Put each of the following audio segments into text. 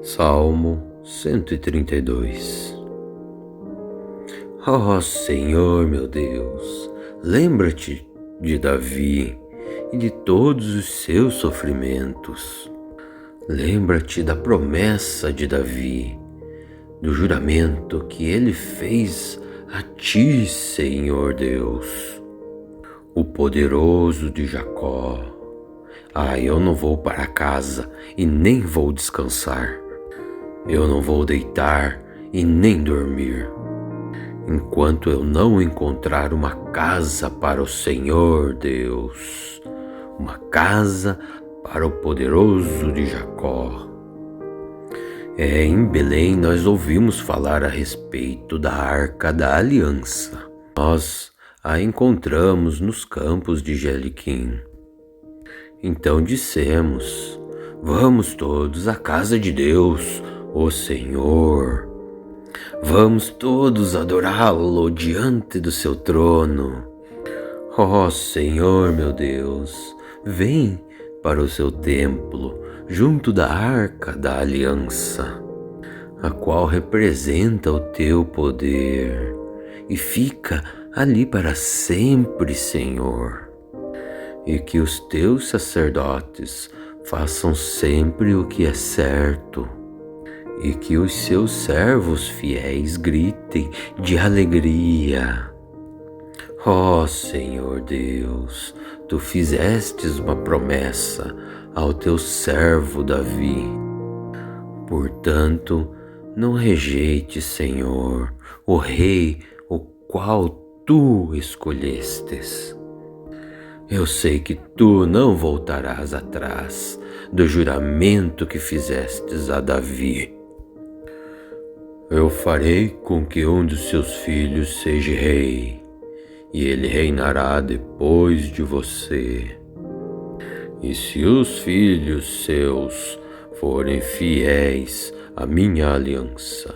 Salmo 132. Ó Senhor meu Deus, lembra-te de Davi e de todos os seus sofrimentos. Lembra-te da promessa de Davi, do juramento que ele fez a ti, Senhor Deus, o poderoso de Jacó. Eu não vou para casa e nem vou descansar. Eu não vou deitar e nem dormir, enquanto eu não encontrar uma casa para o Senhor Deus, uma casa para o poderoso de Jacó. Em Belém nós ouvimos falar a respeito da Arca da Aliança. Nós a encontramos nos campos de Jeliquim. Então dissemos: vamos todos à casa de Deus, o Senhor. Vamos todos adorá-lo diante do seu trono. Ó Senhor meu Deus, vem para o seu templo, junto da Arca da Aliança, a qual representa o teu poder, e fica ali para sempre, Senhor. E que os teus sacerdotes façam sempre o que é certo, e que os seus servos fiéis gritem de alegria. Ó Senhor Deus, tu fizestes uma promessa ao teu servo Davi. Portanto, não rejeites, Senhor, o rei o qual tu escolhestes. Eu sei que tu não voltarás atrás do juramento que fizestes a Davi. Eu farei com que um dos seus filhos seja rei, e ele reinará depois de você. E se os filhos seus forem fiéis à minha aliança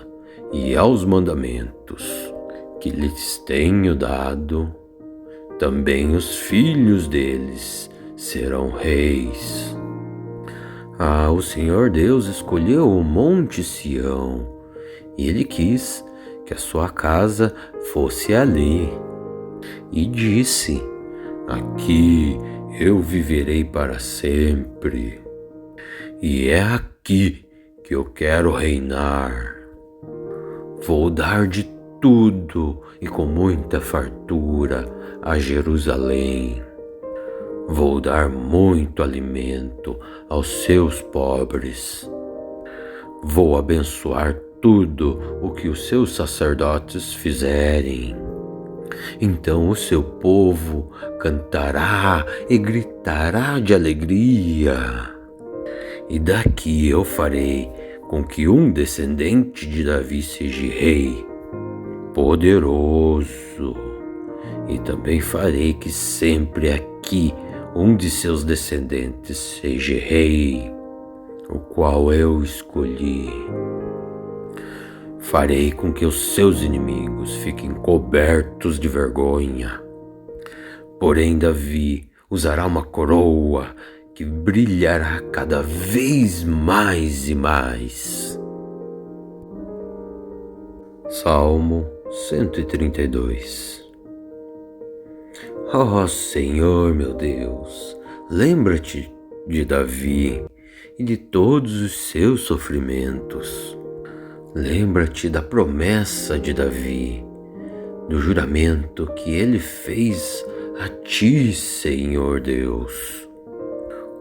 e aos mandamentos que lhes tenho dado, também os filhos deles serão reis. O Senhor Deus escolheu o Monte Sião, e Ele quis que a sua casa fosse ali. E disse: aqui eu viverei para sempre, e é aqui que eu quero reinar. Vou dar de tudo e com muita fartura a Jerusalém. Vou dar muito alimento aos seus pobres. Vou abençoar tudo o que os seus sacerdotes fizerem. Então o seu povo cantará e gritará de alegria. E daqui eu farei com que um descendente de Davi seja rei, poderoso. E também farei que sempre aqui um de seus descendentes seja rei, o qual eu escolhi. Farei com que os seus inimigos fiquem cobertos de vergonha. Porém, Davi usará uma coroa que brilhará cada vez mais e mais. Salmo 132. Ó Senhor meu Deus, lembra-te de Davi e de todos os seus sofrimentos. Lembra-te da promessa de Davi, do juramento que ele fez a ti, Senhor Deus,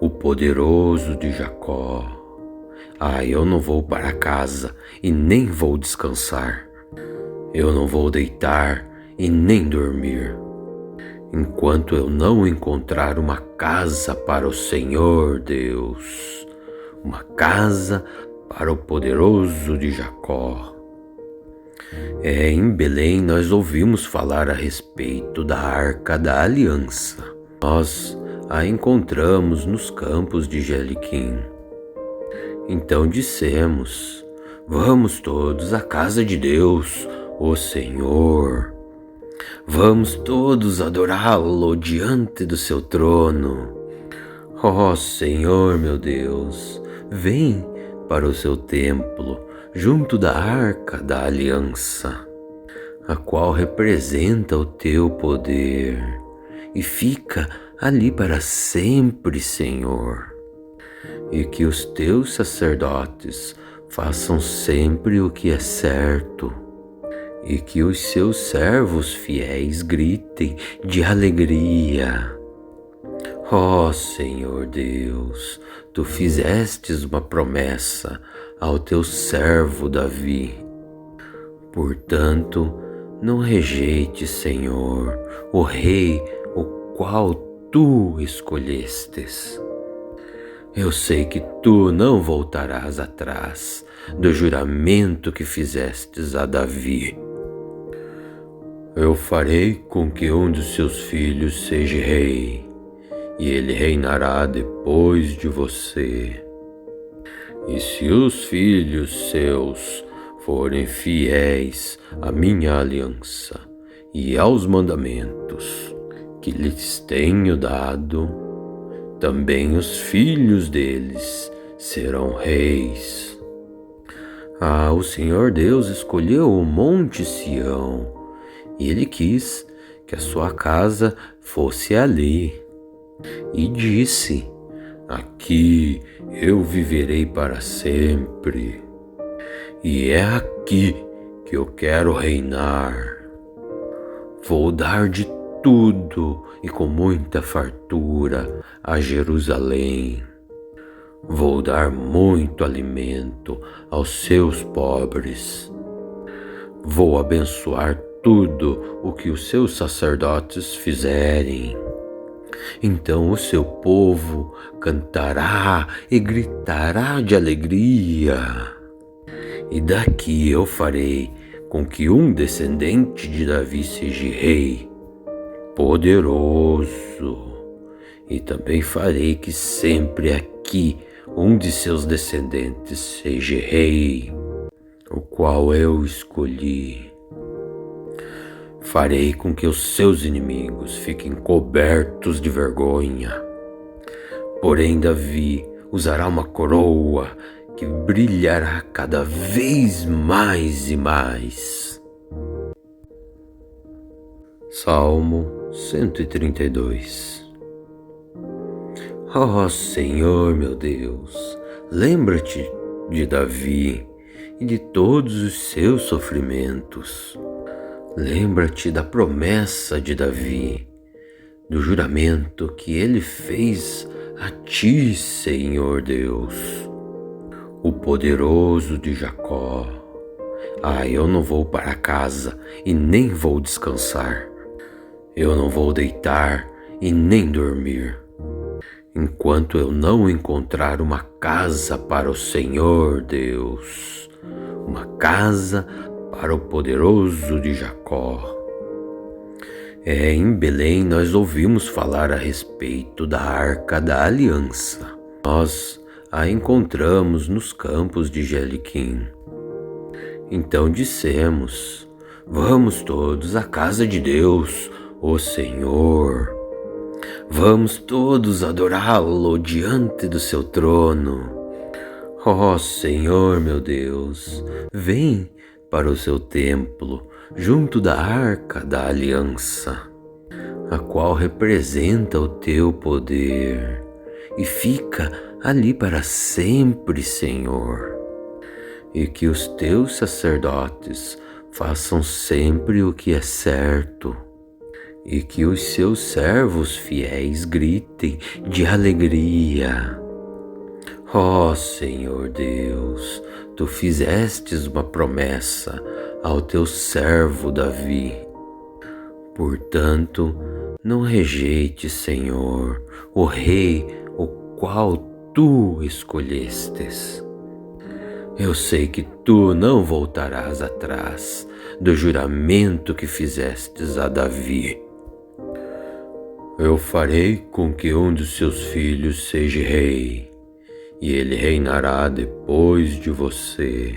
o poderoso de Jacó. Eu não vou para casa e nem vou descansar. Eu não vou deitar e nem dormir, enquanto eu não encontrar uma casa para o Senhor Deus, uma casa para o poderoso de Jacó. Em Belém nós ouvimos falar a respeito da Arca da Aliança. Nós a encontramos nos campos de Jeliquim. Então dissemos: vamos todos à casa de Deus, o Senhor. Vamos todos adorá-lo diante do seu trono. Ó Senhor meu Deus, vem para o seu templo, junto da arca da aliança, a qual representa o teu poder, e fica ali para sempre, Senhor. E que os teus sacerdotes façam sempre o que é certo, e que os seus servos fiéis gritem de alegria. Ó Senhor Deus, tu fizestes uma promessa ao teu servo Davi. Portanto, não rejeite, Senhor, o rei o qual tu escolhestes. Eu sei que tu não voltarás atrás do juramento que fizestes a Davi. Eu farei com que um dos seus filhos seja rei, e ele reinará depois de você. E se os filhos seus forem fiéis à minha aliança e aos mandamentos que lhes tenho dado, também os filhos deles serão reis. O Senhor Deus escolheu o Monte Sião, e Ele quis que a sua casa fosse ali. E disse: aqui eu viverei para sempre, e é aqui que eu quero reinar. Vou dar de tudo e com muita fartura a Jerusalém. Vou dar muito alimento aos seus pobres. Vou abençoar tudo o que os seus sacerdotes fizerem. Então o seu povo cantará e gritará de alegria. E daqui eu farei com que um descendente de Davi seja rei, poderoso. E também farei que sempre aqui um de seus descendentes seja rei, o qual eu escolhi. Farei com que os seus inimigos fiquem cobertos de vergonha. Porém, Davi usará uma coroa que brilhará cada vez mais e mais. Salmo 132. Ó Senhor meu Deus, lembra-te de Davi e de todos os seus sofrimentos. Lembra-te da promessa de Davi, do juramento que ele fez a ti, Senhor Deus, o poderoso de Jacó. Eu não vou para casa e nem vou descansar. Eu não vou deitar e nem dormir, enquanto eu não encontrar uma casa para o Senhor Deus, uma casa para o poderoso de Jacó. Em Belém nós ouvimos falar a respeito da Arca da Aliança. Nós a encontramos nos campos de Jeriquim. Então dissemos: vamos todos à casa de Deus, o Senhor. Vamos todos adorá-lo diante do seu trono. Ó Senhor meu Deus, vem para o seu templo, junto da arca da aliança, a qual representa o teu poder, e fica ali para sempre, Senhor. E que os teus sacerdotes façam sempre o que é certo, e que os seus servos fiéis gritem de alegria. Ó Senhor Deus, tu fizestes uma promessa ao teu servo Davi. Portanto, não rejeite, Senhor, o rei o qual tu escolhestes. Eu sei que tu não voltarás atrás do juramento que fizestes a Davi. Eu farei com que um dos seus filhos seja rei, e ele reinará depois de você.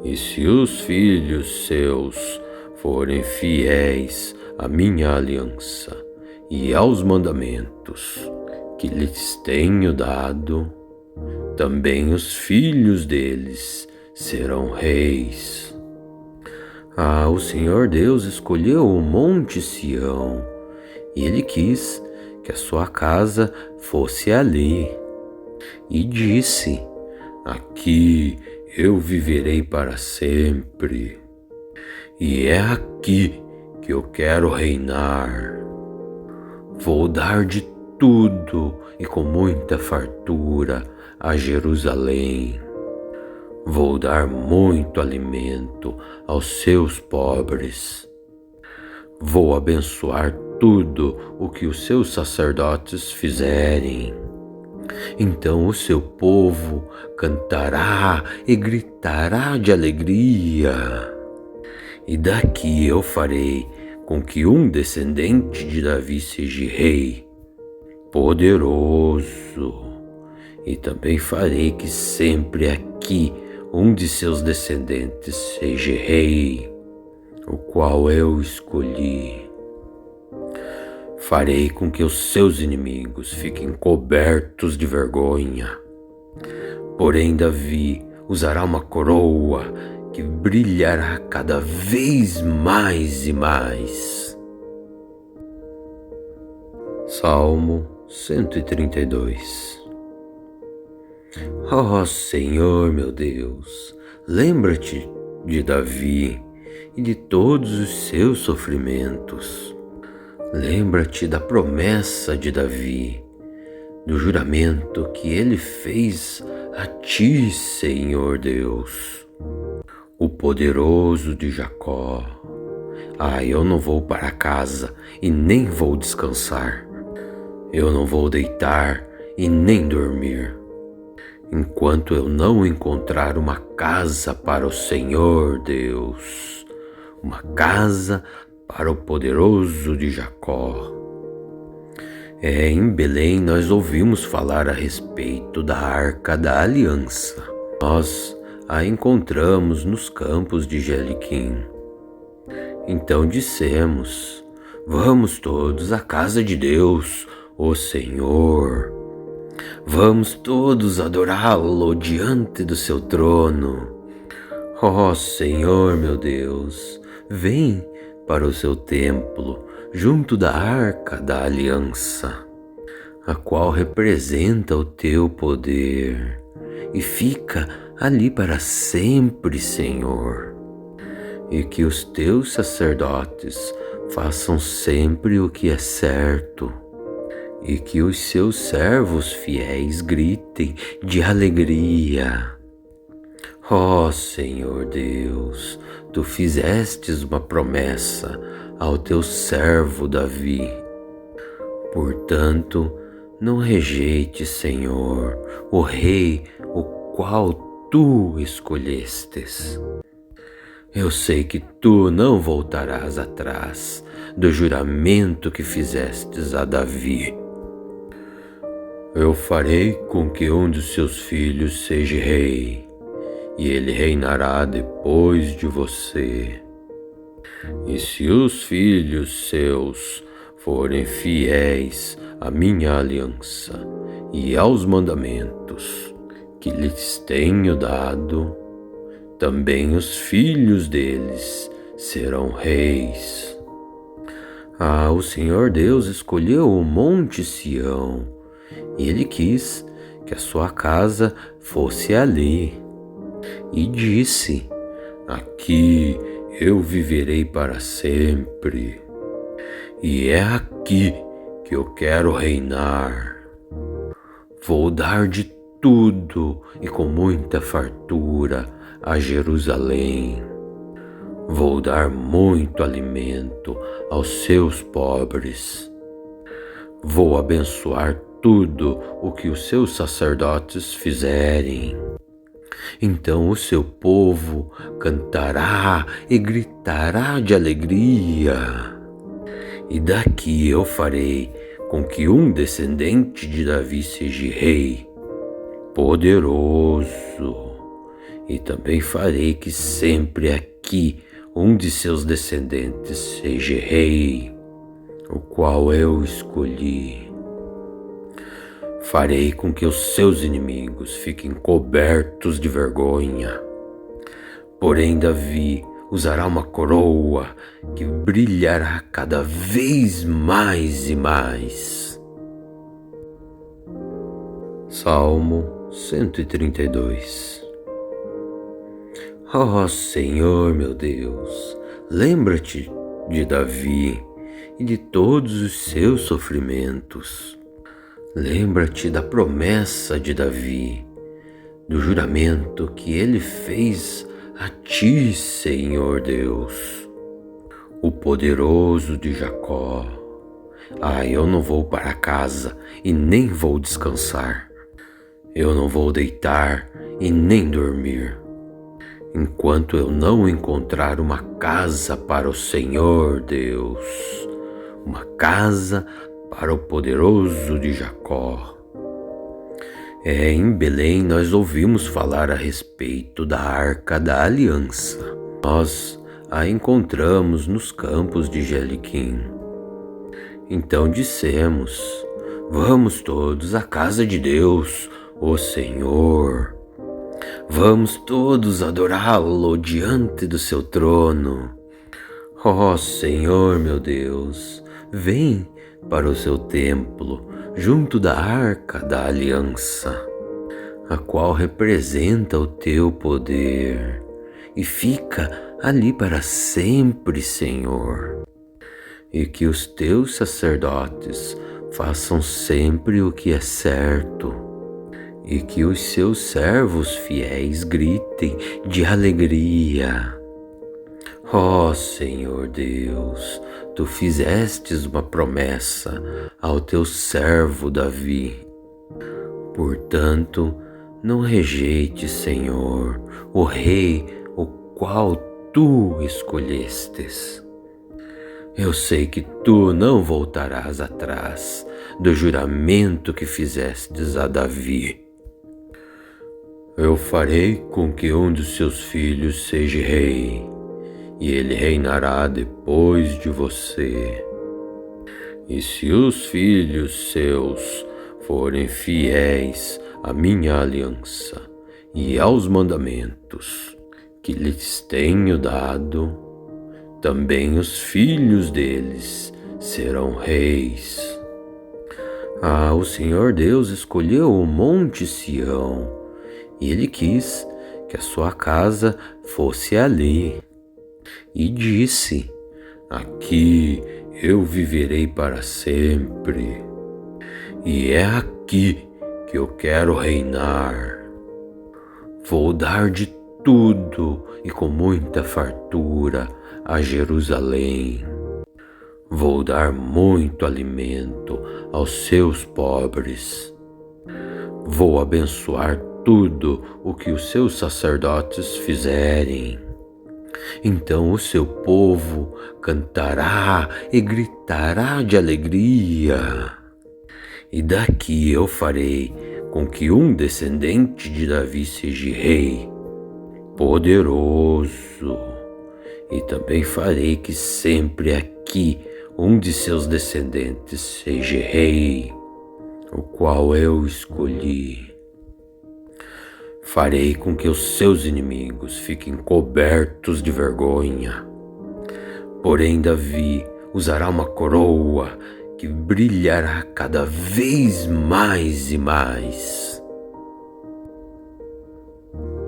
E se os filhos seus forem fiéis à minha aliança e aos mandamentos que lhes tenho dado, Também os filhos deles serão reis. O Senhor Deus escolheu o Monte Sião, e Ele quis que a sua casa fosse ali. E disse: aqui eu viverei para sempre, e é aqui que eu quero reinar. Vou dar de tudo e com muita fartura a Jerusalém. Vou dar muito alimento aos seus pobres. Vou abençoar tudo o que os seus sacerdotes fizerem. Então o seu povo cantará e gritará de alegria. E daqui eu farei com que um descendente de Davi seja rei, poderoso. E também farei que sempre aqui um de seus descendentes seja rei, o qual eu escolhi. Farei com que os seus inimigos fiquem cobertos de vergonha. Porém, Davi usará uma coroa que brilhará cada vez mais e mais. Salmo 132. Ó Senhor meu Deus, lembra-te de Davi e de todos os seus sofrimentos. Lembra-te da promessa de Davi, do juramento que ele fez a ti, Senhor Deus, o poderoso de Jacó. Eu não vou para casa e nem vou descansar. Eu não vou deitar e nem dormir, enquanto eu não encontrar uma casa para o Senhor Deus, uma casa para o poderoso de Jacó. Em Belém nós ouvimos falar a respeito da Arca da Aliança. Nós a encontramos nos campos de Jeriquim. Então dissemos: vamos todos à casa de Deus, o Senhor. Vamos todos adorá-lo diante do seu trono. Ó Senhor meu Deus, vem para o seu templo, junto da Arca da Aliança, a qual representa o teu poder, e fica ali para sempre, Senhor. E que os teus sacerdotes façam sempre o que é certo, e que os seus servos fiéis gritem de alegria. Ó Senhor Deus, tu fizestes uma promessa ao teu servo Davi. Portanto, não rejeite, Senhor, o rei o qual tu escolhestes. Eu sei que tu não voltarás atrás do juramento que fizestes a Davi. Eu farei com que um dos seus filhos seja rei, e ele reinará depois de você. E se os filhos seus forem fiéis à minha aliança e aos mandamentos que lhes tenho dado, também os filhos deles serão reis. O Senhor Deus escolheu o Monte Sião, e Ele quis que a sua casa fosse ali. E disse: aqui eu viverei para sempre, e é aqui que eu quero reinar. Vou dar de tudo e com muita fartura a Jerusalém. Vou dar muito alimento aos seus pobres. Vou abençoar tudo o que os seus sacerdotes fizerem. Então o seu povo cantará e gritará de alegria. E daqui eu farei com que um descendente de Davi seja rei, poderoso. E também farei que sempre aqui um de seus descendentes seja rei, o qual eu escolhi. Farei com que os seus inimigos fiquem cobertos de vergonha. Porém, Davi usará uma coroa que brilhará cada vez mais e mais. Salmo 132. Ó Senhor meu Deus, lembra-te de Davi e de todos os seus sofrimentos. Lembra-te da promessa de Davi, do juramento que ele fez a ti, Senhor Deus, o poderoso de Jacó. Eu não vou para casa e nem vou descansar. Eu não vou deitar e nem dormir, enquanto eu não encontrar uma casa para o Senhor Deus, uma casa para o poderoso de Jacó. Em Belém nós ouvimos falar a respeito da Arca da Aliança. Nós a encontramos nos campos de Jeliquim. Então dissemos: vamos todos à casa de Deus, o Senhor. Vamos todos adorá-lo diante do seu trono. Ó Senhor meu Deus, vem para o seu templo, junto da Arca da Aliança, a qual representa o teu poder, e fica ali para sempre, Senhor. E que os teus sacerdotes façam sempre o que é certo, e que os seus servos fiéis gritem de alegria. Ó Senhor Deus, tu fizestes uma promessa ao teu servo Davi. Portanto, não rejeites, Senhor, o rei o qual tu escolhestes. Eu sei que tu não voltarás atrás do juramento que fizestes a Davi. Eu farei com que um dos seus filhos seja rei, e ele reinará depois de você. E se os filhos seus forem fiéis à minha aliança e aos mandamentos que lhes tenho dado, também os filhos deles serão reis. O Senhor Deus escolheu o Monte Sião, e Ele quis que a sua casa fosse ali. E disse: aqui eu viverei para sempre, e é aqui que eu quero reinar. Vou dar de tudo e com muita fartura a Jerusalém. Vou dar muito alimento aos seus pobres. Vou abençoar tudo o que os seus sacerdotes fizerem. Então o seu povo cantará e gritará de alegria. E daqui eu farei com que um descendente de Davi seja rei, poderoso. E também farei que sempre aqui um de seus descendentes seja rei, o qual eu escolhi. Farei com que os seus inimigos fiquem cobertos de vergonha. Porém, Davi usará uma coroa que brilhará cada vez mais e mais.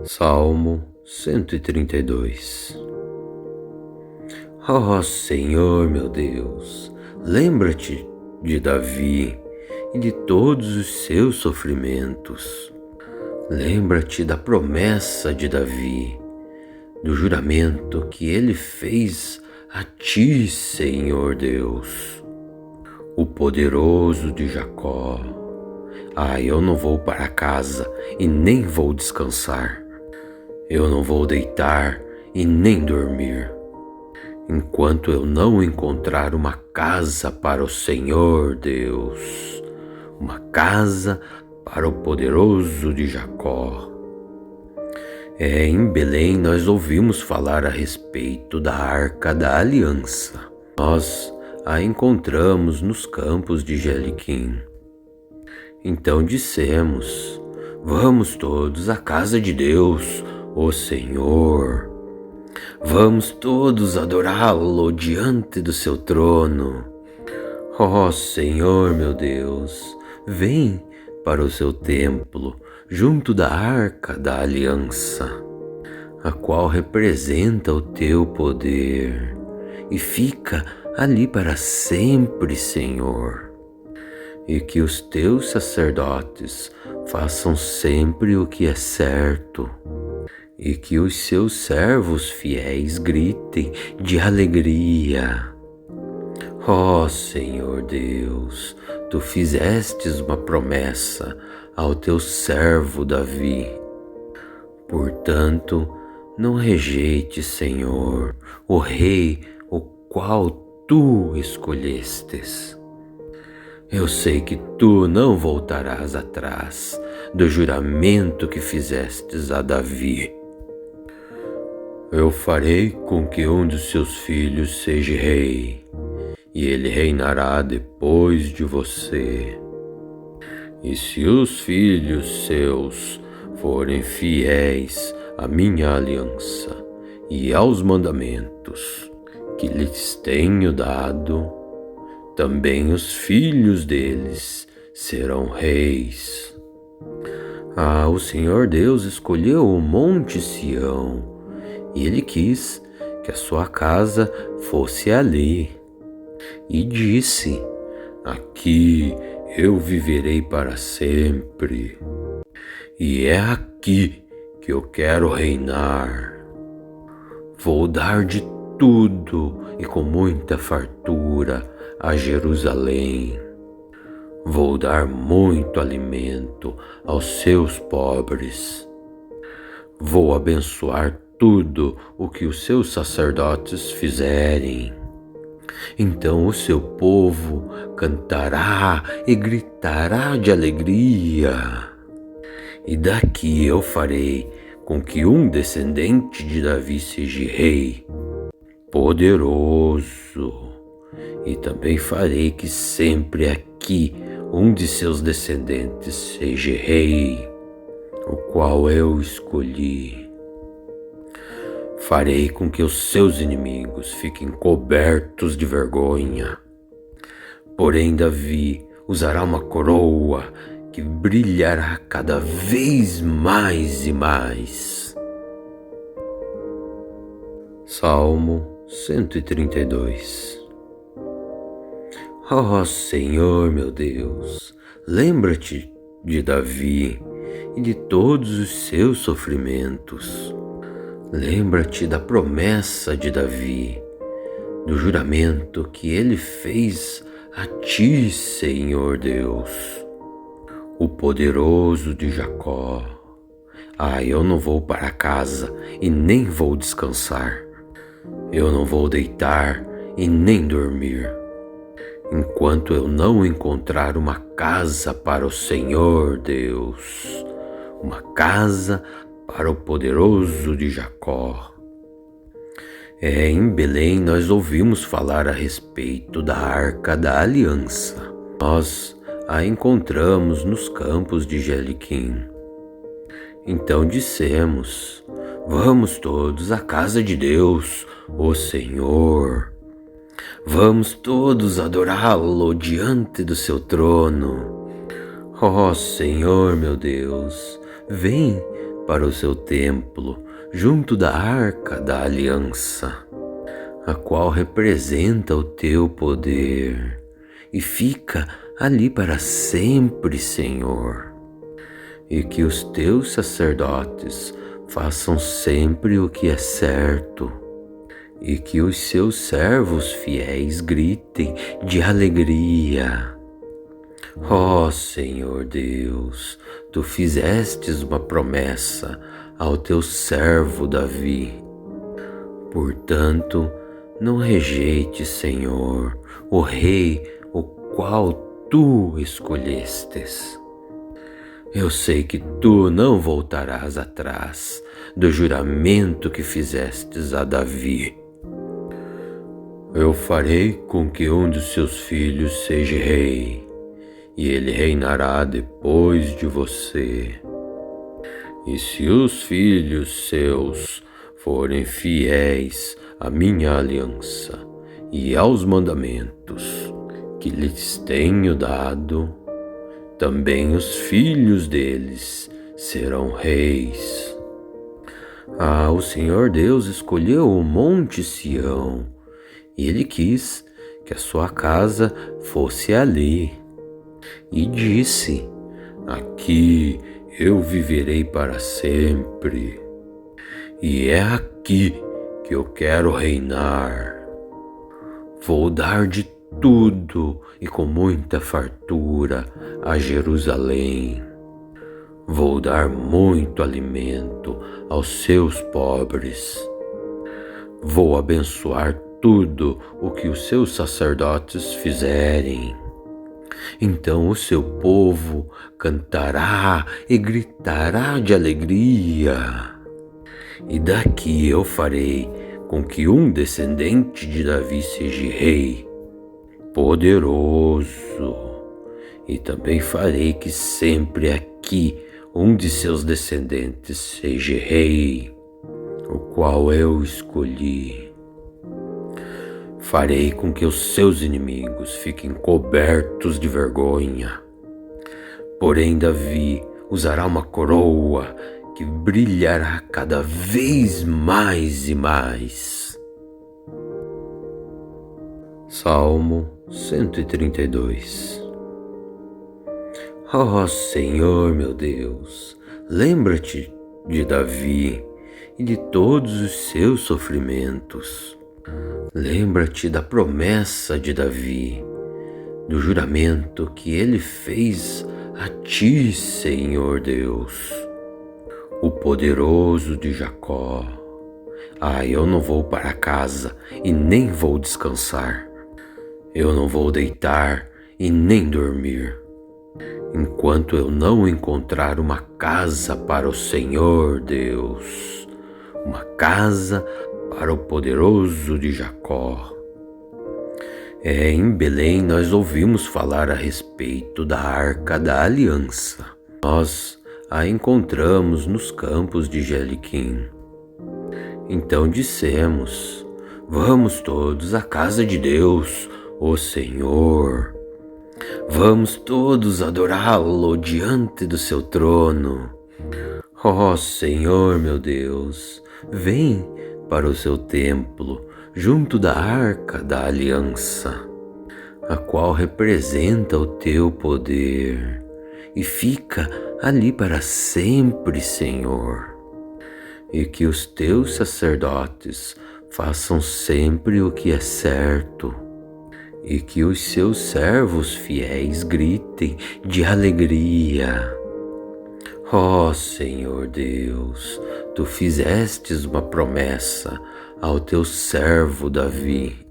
Salmo 132. Ó Senhor meu Deus, lembra-te de Davi e de todos os seus sofrimentos. Lembra-te da promessa de Davi, do juramento que ele fez a ti, Senhor Deus, o poderoso de Jacó. Eu não vou para casa e nem vou descansar. Eu não vou deitar e nem dormir, enquanto eu não encontrar uma casa para o Senhor Deus, uma casa para o poderoso de Jacó. Em Belém nós ouvimos falar a respeito da Arca da Aliança. Nós a encontramos nos campos de Jeliquim. Então dissemos: vamos todos à casa de Deus, o Senhor. Vamos todos adorá-lo diante do seu trono. Ó Senhor meu Deus, vem para o seu templo, junto da arca da aliança, a qual representa o teu poder, e fica ali para sempre, Senhor. E que os teus sacerdotes façam sempre o que é certo, e que os seus servos fiéis gritem de alegria. Ó Senhor Deus, tu fizestes uma promessa ao teu servo Davi. Portanto, não rejeite, Senhor, o rei o qual tu escolhestes. Eu sei que tu não voltarás atrás do juramento que fizestes a Davi. Eu farei com que um dos seus filhos seja rei, e ele reinará depois de você. E se os filhos seus forem fiéis à minha aliança e aos mandamentos que lhes tenho dado, também os filhos deles serão reis. O Senhor Deus escolheu o Monte Sião, e Ele quis que a sua casa fosse ali. E disse: aqui eu viverei para sempre, e é aqui que eu quero reinar. Vou dar de tudo e com muita fartura a Jerusalém. Vou dar muito alimento aos seus pobres. Vou abençoar tudo o que os seus sacerdotes fizerem. Então o seu povo cantará e gritará de alegria. E daqui eu farei com que um descendente de Davi seja rei, poderoso. E também farei que sempre aqui um de seus descendentes seja rei, o qual eu escolhi. Farei com que os seus inimigos fiquem cobertos de vergonha. Porém, Davi usará uma coroa que brilhará cada vez mais e mais. Salmo 132. Ó Senhor meu Deus, lembra-te de Davi e de todos os seus sofrimentos. Lembra-te da promessa de Davi, do juramento que ele fez a ti, Senhor Deus, o poderoso de Jacó. Eu não vou para casa e nem vou descansar. Eu não vou deitar e nem dormir, enquanto eu não encontrar uma casa para o Senhor Deus, uma casa para o poderoso de Jacó. Em Belém nós ouvimos falar a respeito da Arca da Aliança. Nós a encontramos nos campos de Jeriquim. Então dissemos: vamos todos à casa de Deus, o Senhor. Vamos todos adorá-lo diante do seu trono. Ó Senhor meu Deus, vem para o seu templo, junto da arca da aliança, a qual representa o teu poder, e fica ali para sempre, Senhor. E que os teus sacerdotes façam sempre o que é certo, e que os seus servos fiéis gritem de alegria. Ó Senhor Deus, tu fizestes uma promessa ao teu servo Davi. Portanto, não rejeite, Senhor, o rei o qual tu escolhestes. Eu sei que tu não voltarás atrás do juramento que fizestes a Davi. Eu farei com que um dos seus filhos seja rei, e ele reinará depois de você. E se os filhos seus forem fiéis à minha aliança e aos mandamentos que lhes tenho dado, também os filhos deles serão reis. O Senhor Deus escolheu o Monte Sião, e Ele quis que a sua casa fosse ali. E disse: aqui eu viverei para sempre, e é aqui que eu quero reinar. Vou dar de tudo e com muita fartura a Jerusalém. Vou dar muito alimento aos seus pobres. Vou abençoar tudo o que os seus sacerdotes fizerem. Então o seu povo cantará e gritará de alegria. E daqui eu farei com que um descendente de Davi seja rei, poderoso. E também farei que sempre aqui um de seus descendentes seja rei, o qual eu escolhi. Farei com que os seus inimigos fiquem cobertos de vergonha. Porém, Davi usará uma coroa que brilhará cada vez mais e mais. Salmo 132. Ó Senhor meu Deus, lembra-te de Davi e de todos os seus sofrimentos. Lembra-te da promessa de Davi, do juramento que ele fez a ti, Senhor Deus, o poderoso de Jacó. Eu não vou para casa e nem vou descansar. Eu não vou deitar e nem dormir, enquanto eu não encontrar uma casa para o Senhor Deus, uma casa para o poderoso de Jacó. Em Belém nós ouvimos falar a respeito da Arca da Aliança. Nós a encontramos nos campos de Jeriquim. Então dissemos: vamos todos à casa de Deus, o Senhor. Vamos todos adorá-lo diante do seu trono. Ó Senhor meu Deus, vem para o seu templo, junto da Arca da Aliança, a qual representa o teu poder, e fica ali para sempre, Senhor. E que os teus sacerdotes façam sempre o que é certo, e que os seus servos fiéis gritem de alegria. Ó Senhor Deus, tu fizestes uma promessa ao teu servo Davi.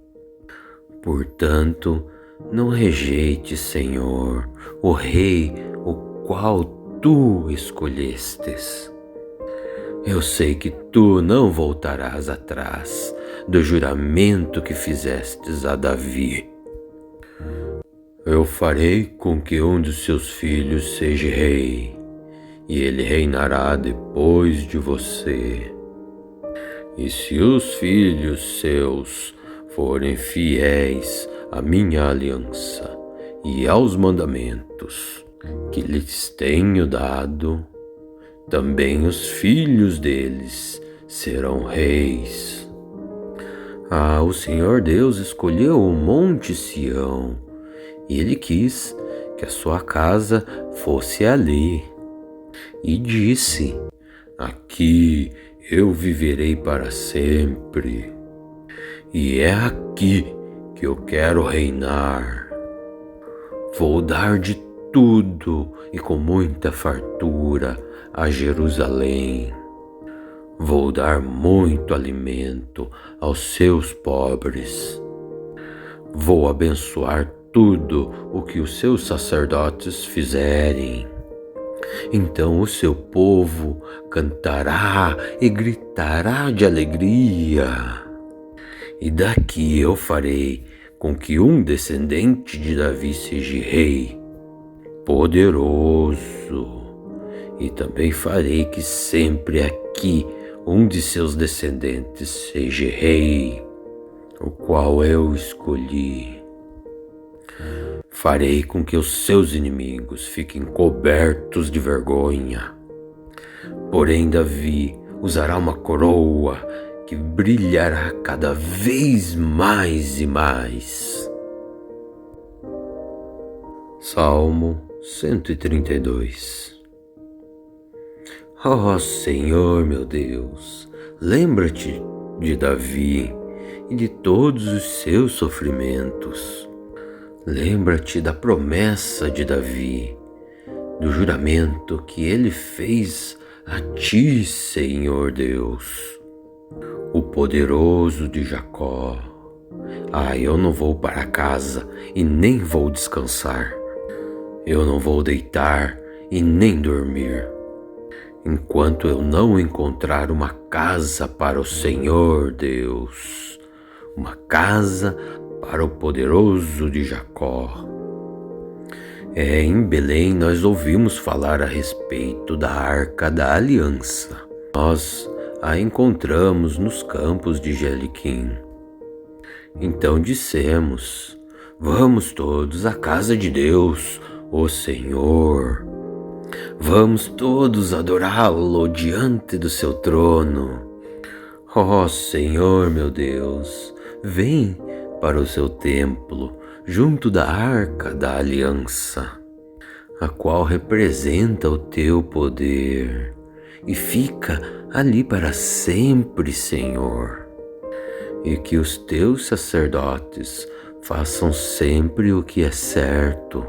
Portanto, não rejeite, Senhor, o rei o qual tu escolhestes. Eu sei que tu não voltarás atrás do juramento que fizestes a Davi. Eu farei com que um dos seus filhos seja rei, e ele reinará depois de você. E se os filhos seus forem fiéis à minha aliança e aos mandamentos que lhes tenho dado, também os filhos deles serão reis. O Senhor Deus escolheu o Monte Sião, e Ele quis que a sua casa fosse ali. E disse: aqui eu viverei para sempre, e é aqui que eu quero reinar. Vou dar de tudo e com muita fartura a Jerusalém. Vou dar muito alimento aos seus pobres. Vou abençoar tudo o que os seus sacerdotes fizerem. Então o seu povo cantará e gritará de alegria. E daqui eu farei com que um descendente de Davi seja rei, poderoso, e também farei que sempre aqui um de seus descendentes seja rei, o qual eu escolhi. Farei com que os seus inimigos fiquem cobertos de vergonha. Porém, Davi usará uma coroa que brilhará cada vez mais e mais. Salmo 132. Ó Senhor meu Deus, lembra-te de Davi e de todos os seus sofrimentos. Lembra-te da promessa de Davi, do juramento que ele fez a ti, Senhor Deus, o poderoso de Jacó. Eu não vou para casa e nem vou descansar. Eu não vou deitar e nem dormir, enquanto eu não encontrar uma casa para o Senhor Deus, uma casa para o poderoso de Jacó. Em Belém nós ouvimos falar a respeito da Arca da Aliança. Nós a encontramos nos campos de Jeriquim. Então dissemos: vamos todos à casa de Deus, o Senhor. Vamos todos adorá-lo diante do seu trono. Ó Senhor meu Deus, vem para o seu templo, junto da Arca da Aliança, a qual representa o teu poder, e fica ali para sempre, Senhor. E que os teus sacerdotes façam sempre o que é certo,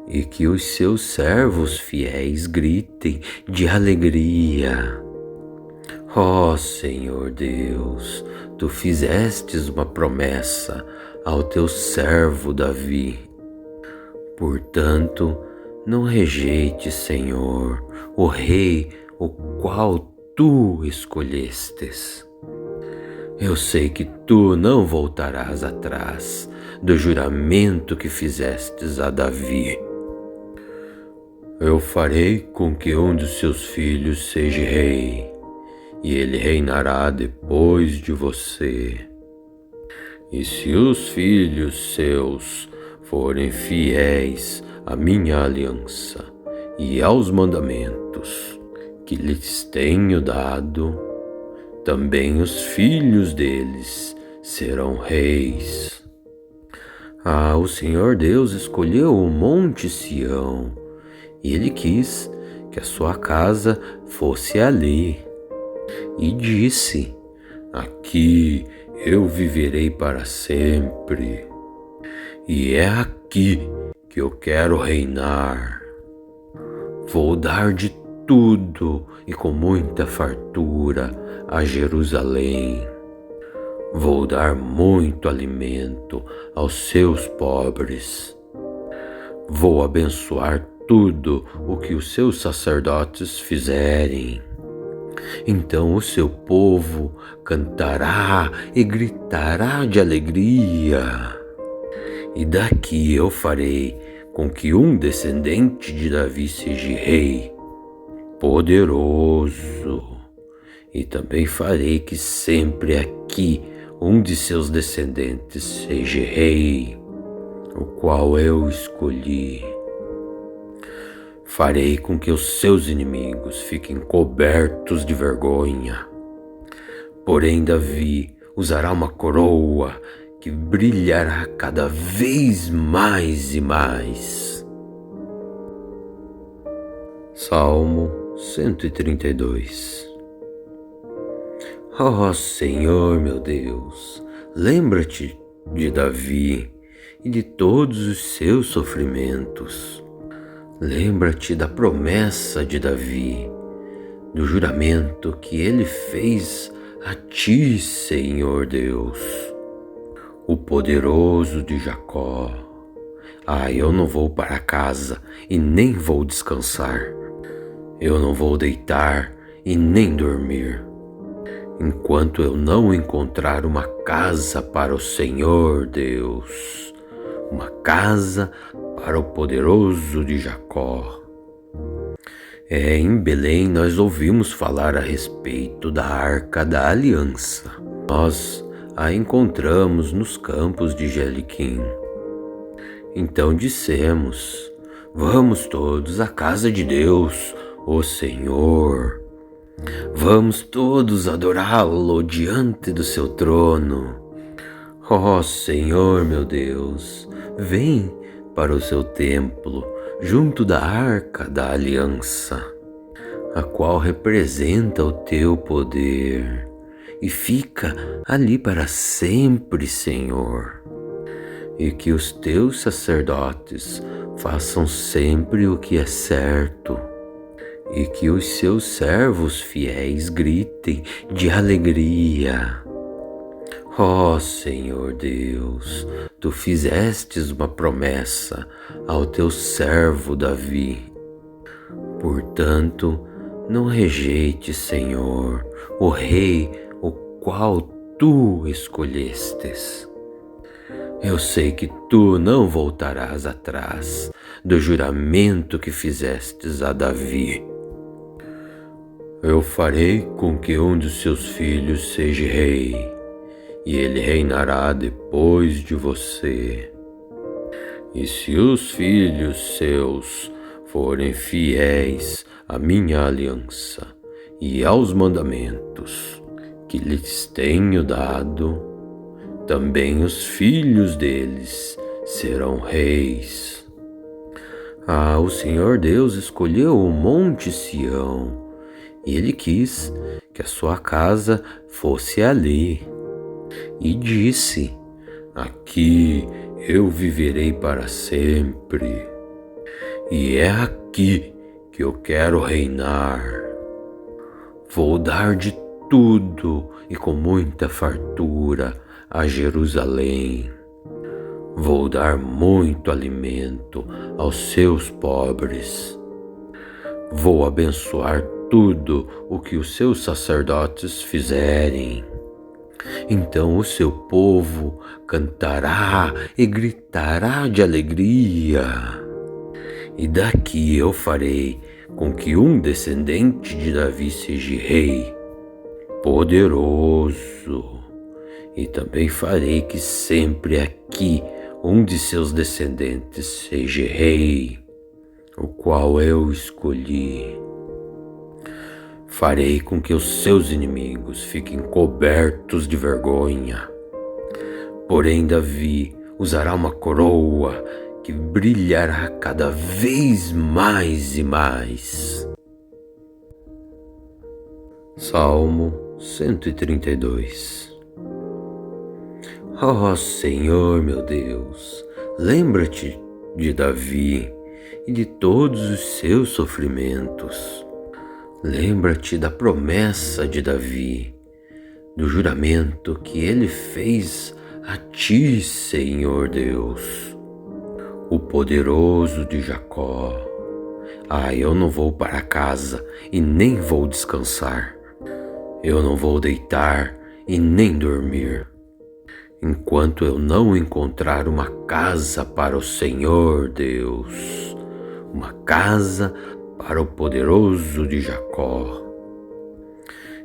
e que os seus servos fiéis gritem de alegria. Ó Senhor Deus, tu fizestes uma promessa ao teu servo Davi. Portanto, não rejeite, Senhor, o rei o qual tu escolhestes. Eu sei que tu não voltarás atrás do juramento que fizestes a Davi. Eu farei com que um dos seus filhos seja rei, e ele reinará depois de você. E se os filhos seus forem fiéis à minha aliança e aos mandamentos que lhes tenho dado, também os filhos deles serão reis. O Senhor Deus escolheu o Monte Sião, e Ele quis que a sua casa fosse ali. E disse: aqui eu viverei para sempre, e é aqui que eu quero reinar. Vou dar de tudo e com muita fartura a Jerusalém. Vou dar muito alimento aos seus pobres. Vou abençoar tudo o que os seus sacerdotes fizerem. Então o seu povo cantará e gritará de alegria. E daqui eu farei com que um descendente de Davi seja rei, poderoso. E também farei que sempre aqui um de seus descendentes seja rei, o qual eu escolhi. Farei com que os seus inimigos fiquem cobertos de vergonha. Porém, Davi usará uma coroa que brilhará cada vez mais e mais. Salmo 132. Ó Senhor meu Deus, lembra-te de Davi e de todos os seus sofrimentos. Lembra-te da promessa de Davi, do juramento que ele fez a ti, Senhor Deus, o poderoso de Jacó. Eu não vou para casa e nem vou descansar. Eu não vou deitar e nem dormir, enquanto eu não encontrar uma casa para o Senhor Deus, uma casa para o poderoso de Jacó. Em Belém nós ouvimos falar a respeito da Arca da Aliança. Nós a encontramos nos campos de Jeliquim. Então dissemos: vamos todos à casa de Deus, o Senhor. Vamos todos adorá-lo diante do seu trono. Ó Senhor meu Deus, vem para o seu templo, junto da Arca da Aliança, a qual representa o teu poder, e fica ali para sempre, Senhor. E que os teus sacerdotes façam sempre o que é certo, e que os seus servos fiéis gritem de alegria. Ó Senhor Deus, tu fizestes uma promessa ao teu servo Davi. Portanto, não rejeite, Senhor, o rei o qual tu escolhestes. Eu sei que tu não voltarás atrás do juramento que fizestes a Davi. Eu farei com que um dos seus filhos seja rei, e ele reinará depois de você. E se os filhos seus forem fiéis à minha aliança e aos mandamentos que lhes tenho dado, também os filhos deles serão reis. O Senhor Deus escolheu o Monte Sião, e Ele quis que a sua casa fosse ali. E disse: aqui eu viverei para sempre, e é aqui que eu quero reinar. Vou dar de tudo e com muita fartura a Jerusalém. Vou dar muito alimento aos seus pobres. Vou abençoar tudo o que os seus sacerdotes fizerem. Então o seu povo cantará e gritará de alegria. E daqui eu farei com que um descendente de Davi seja rei, poderoso. E também farei que sempre aqui um de seus descendentes seja rei, o qual eu escolhi. Farei com que os seus inimigos fiquem cobertos de vergonha. Porém, Davi usará uma coroa que brilhará cada vez mais e mais. Salmo 132. Ó Senhor meu Deus, lembra-te de Davi e de todos os seus sofrimentos. Lembra-te da promessa de Davi, do juramento que ele fez a ti, Senhor Deus, o poderoso de Jacó. Eu não vou para casa e nem vou descansar. Eu não vou deitar e nem dormir, enquanto eu não encontrar uma casa para o Senhor Deus, uma casa para o poderoso de Jacó.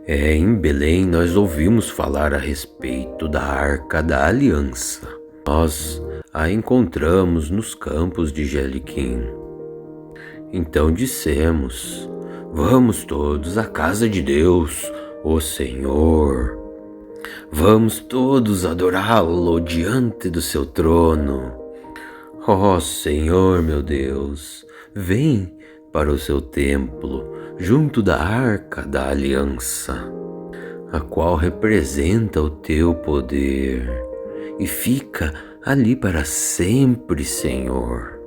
Em Belém nós ouvimos falar a respeito da Arca da Aliança. Nós a encontramos nos campos de Jeliquim. Então dissemos: vamos todos à casa de Deus, o Senhor. Vamos todos adorá-lo diante do seu trono. Ó Senhor meu Deus, vem para o seu templo, junto da Arca da Aliança, a qual representa o teu poder, e fica ali para sempre, Senhor.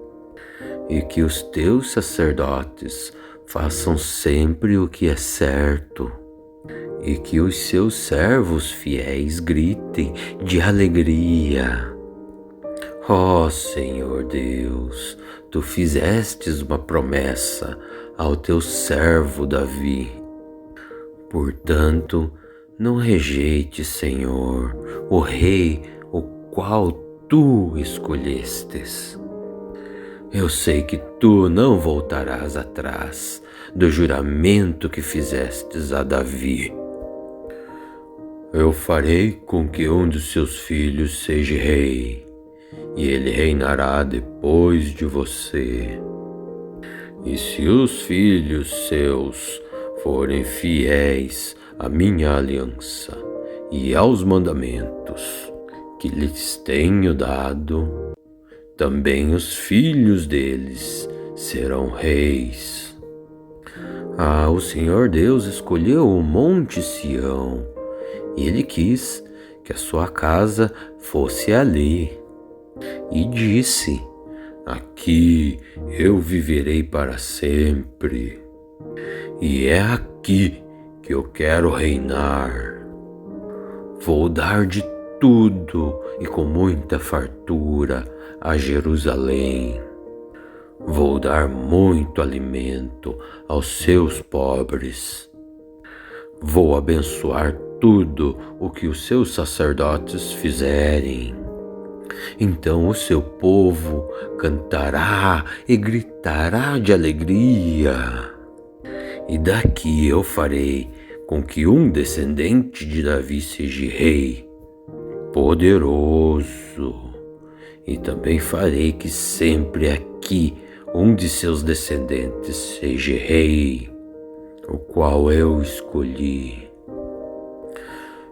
E que os teus sacerdotes façam sempre o que é certo, e que os seus servos fiéis gritem de alegria. Ó Senhor Deus, tu fizestes uma promessa ao teu servo Davi. Portanto, não rejeite, Senhor, o rei o qual tu escolhestes. Eu sei que tu não voltarás atrás do juramento que fizestes a Davi. Eu farei com que um dos seus filhos seja rei, e ele reinará depois de você. E se os filhos seus forem fiéis à minha aliança e aos mandamentos que lhes tenho dado, também os filhos deles serão reis. O Senhor Deus escolheu o Monte Sião, e Ele quis que a sua casa fosse ali. E disse: aqui eu viverei para sempre, e é aqui que eu quero reinar. Vou dar de tudo e com muita fartura a Jerusalém. Vou dar muito alimento aos seus pobres. Vou abençoar tudo o que os seus sacerdotes fizerem. Então o seu povo cantará e gritará de alegria. E daqui eu farei com que um descendente de Davi seja rei, poderoso. E também farei que sempre aqui um de seus descendentes seja rei, o qual eu escolhi.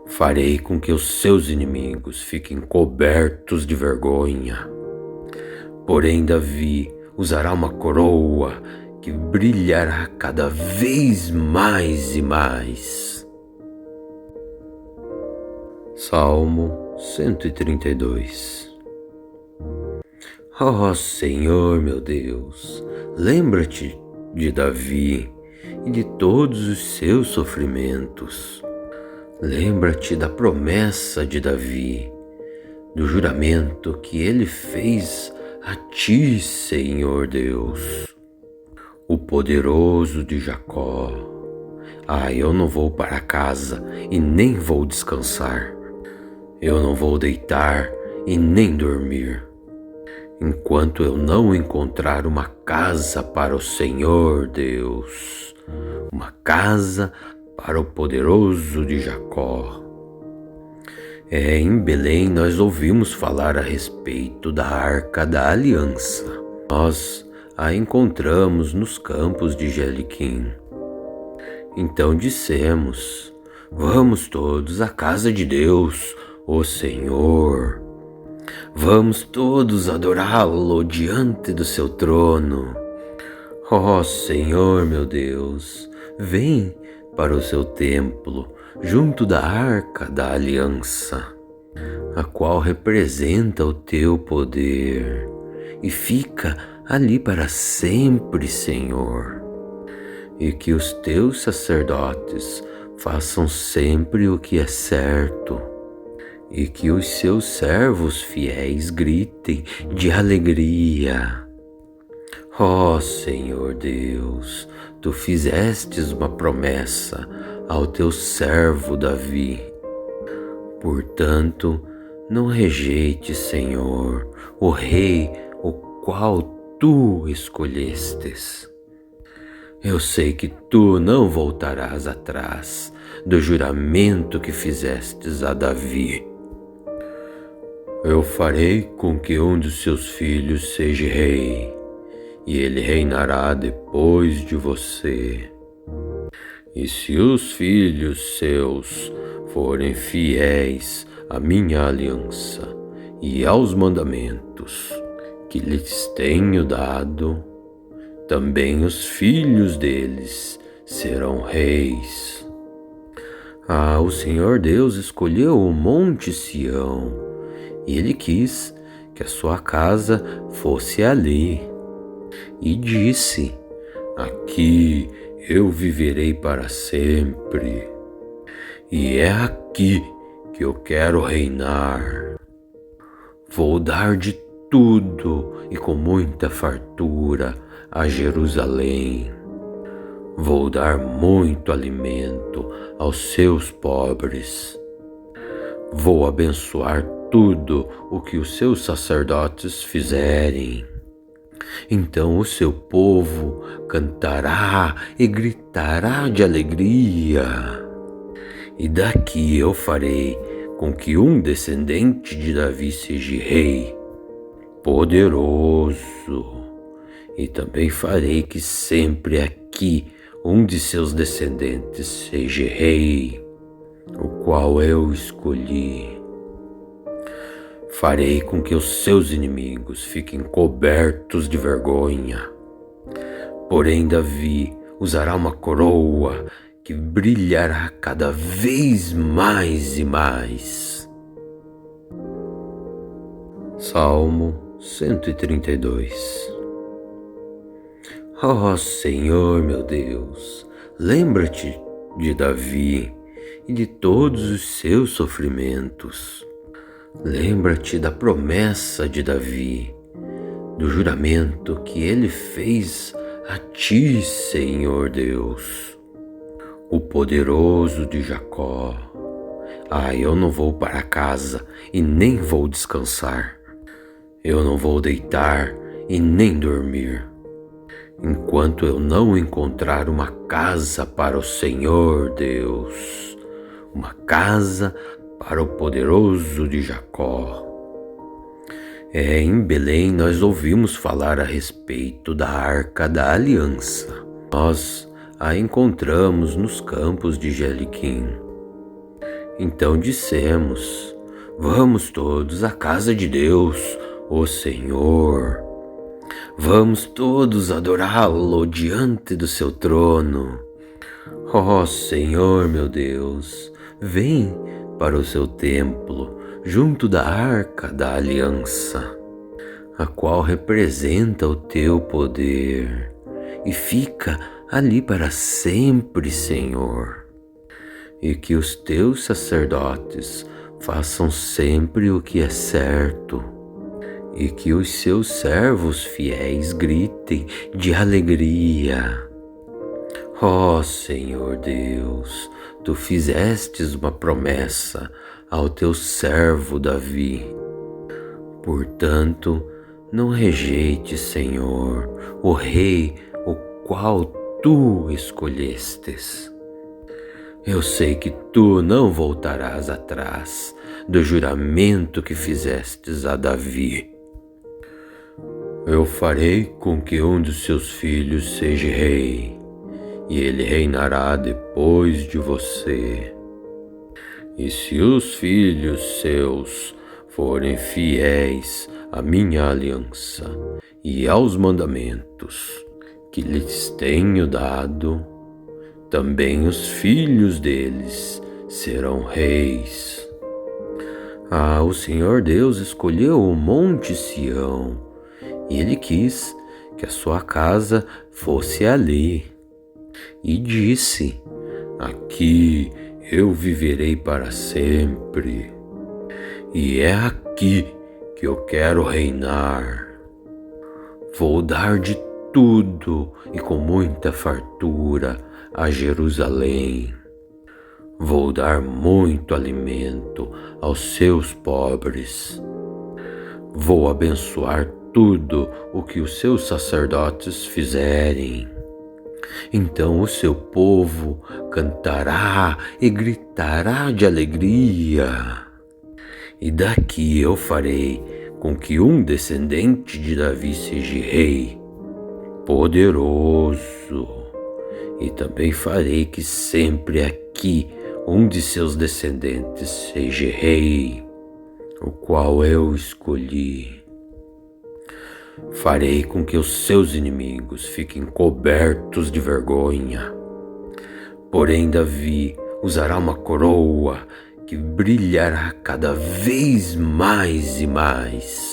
Farei com que os seus inimigos fiquem cobertos de vergonha. Porém, Davi usará uma coroa que brilhará cada vez mais e mais. Salmo 132. Ó Senhor meu Deus, lembra-te de Davi e de todos os seus sofrimentos. Lembra-te da promessa de Davi, do juramento que ele fez a ti, Senhor Deus, o poderoso de Jacó. Eu não vou para casa e nem vou descansar. Eu não vou deitar e nem dormir, enquanto eu não encontrar uma casa para o Senhor Deus, uma casa para o poderoso de Jacó. Em Belém nós ouvimos falar a respeito da Arca da Aliança. Nós a encontramos nos campos de Jeriquim. Então dissemos: vamos todos à casa de Deus, o Senhor. Vamos todos adorá-lo diante do seu trono. Ó Senhor meu Deus, vem para o seu templo, junto da Arca da Aliança, a qual representa o teu poder, e fica ali para sempre, Senhor. E que os teus sacerdotes façam sempre o que é certo, e que os seus servos fiéis gritem de alegria. Ó Senhor Deus, tu fizestes uma promessa ao teu servo Davi. Portanto, não rejeite, Senhor, o rei o qual tu escolhestes. Eu sei que tu não voltarás atrás do juramento que fizestes a Davi. Eu farei com que um dos seus filhos seja rei, e ele reinará depois de você. E se os filhos seus forem fiéis à minha aliança e aos mandamentos que lhes tenho dado, também os filhos deles serão reis. O Senhor Deus escolheu o Monte Sião, e Ele quis que a sua casa fosse ali. E disse: aqui eu viverei para sempre, e é aqui que eu quero reinar. Vou dar de tudo e com muita fartura a Jerusalém. Vou dar muito alimento aos seus pobres. Vou abençoar tudo o que os seus sacerdotes fizerem. Então o seu povo cantará e gritará de alegria. E daqui eu farei com que um descendente de Davi seja rei, poderoso. E também farei que sempre aqui um de seus descendentes seja rei, o qual eu escolhi. Farei com que os seus inimigos fiquem cobertos de vergonha. Porém, Davi usará uma coroa que brilhará cada vez mais e mais. Salmo 132. Ó Senhor meu Deus, lembra-te de Davi e de todos os seus sofrimentos. Lembra-te da promessa de Davi, do juramento que ele fez a ti, Senhor Deus, o poderoso de Jacó. Eu não vou para casa e nem vou descansar. Eu não vou deitar e nem dormir, enquanto eu não encontrar uma casa para o Senhor Deus, uma casa para o poderoso de Jacó. Em Belém nós ouvimos falar a respeito da Arca da Aliança. Nós a encontramos nos campos de Jeriquim. Então dissemos: vamos todos à casa de Deus, o Senhor. Vamos todos adorá-lo diante do seu trono. Ó Senhor meu Deus, vem para o seu templo, junto da Arca da Aliança, a qual representa o teu poder, e fica ali para sempre, Senhor. E que os teus sacerdotes façam sempre o que é certo, e que os seus servos fiéis gritem de alegria. Ó Senhor Deus, tu fizestes uma promessa ao teu servo Davi. Portanto, não rejeite, Senhor, o rei o qual tu escolhestes. Eu sei que tu não voltarás atrás do juramento que fizestes a Davi. Eu farei com que um dos seus filhos seja rei, e ele reinará depois de você. E se os filhos seus forem fiéis à minha aliança e aos mandamentos que lhes tenho dado, também os filhos deles serão reis. O Senhor Deus escolheu o Monte Sião, e Ele quis que a sua casa fosse ali. E disse: aqui eu viverei para sempre, e é aqui que eu quero reinar. Vou dar de tudo e com muita fartura a Jerusalém. Vou dar muito alimento aos seus pobres. Vou abençoar tudo o que os seus sacerdotes fizerem. Então o seu povo cantará e gritará de alegria. E daqui eu farei com que um descendente de Davi seja rei, poderoso. E também farei que sempre aqui um de seus descendentes seja rei, o qual eu escolhi. Farei com que os seus inimigos fiquem cobertos de vergonha. Porém, Davi usará uma coroa que brilhará cada vez mais e mais.